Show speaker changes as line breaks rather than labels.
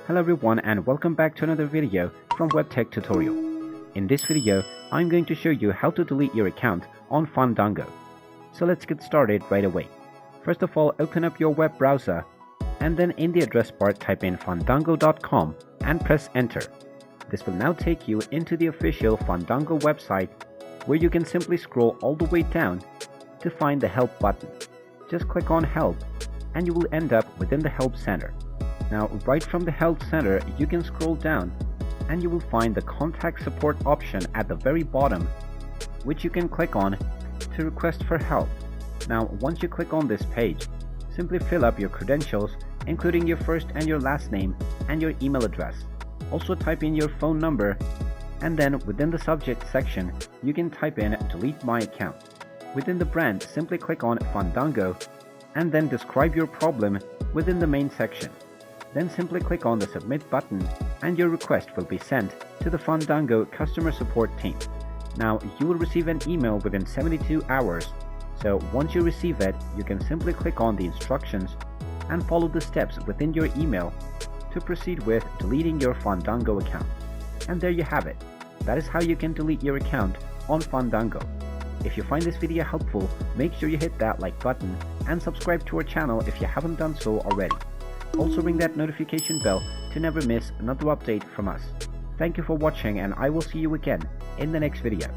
Hello everyone and welcome back to another video from Webtech Tutorial. In this video, I'm going to show you how to delete your account on Fandango. So let's get started right away. First of all, open up your web browser and then in the address bar type in fandango.com and press enter. This will now take you into the official Fandango website where you can simply scroll all the way down to find the help button. Just click on help and you will end up within the help center. Now right from the help center you can scroll down and you will find the contact support option at the very bottom, which you can click on to request for help. Now once you click on this page, simply fill up your credentials including your first and your last name and your email address. Also type in your phone number and then within the subject section you can type in delete my account. Within the brand, simply click on Fandango and then describe your problem within the main section. Then simply click on the submit button and your request will be sent to the Fandango customer support team. Now you will receive an email within 72 hours. So once you receive it, you can simply click on the instructions and follow the steps within your email to proceed with deleting your Fandango account. And there you have it. That is how you can delete your account on Fandango. If you find this video helpful, make sure you hit that like button and subscribe to our channel if you haven't done so already. Also ring that notification bell to never miss another update from us. Thank you for watching and I will see you again in the next video.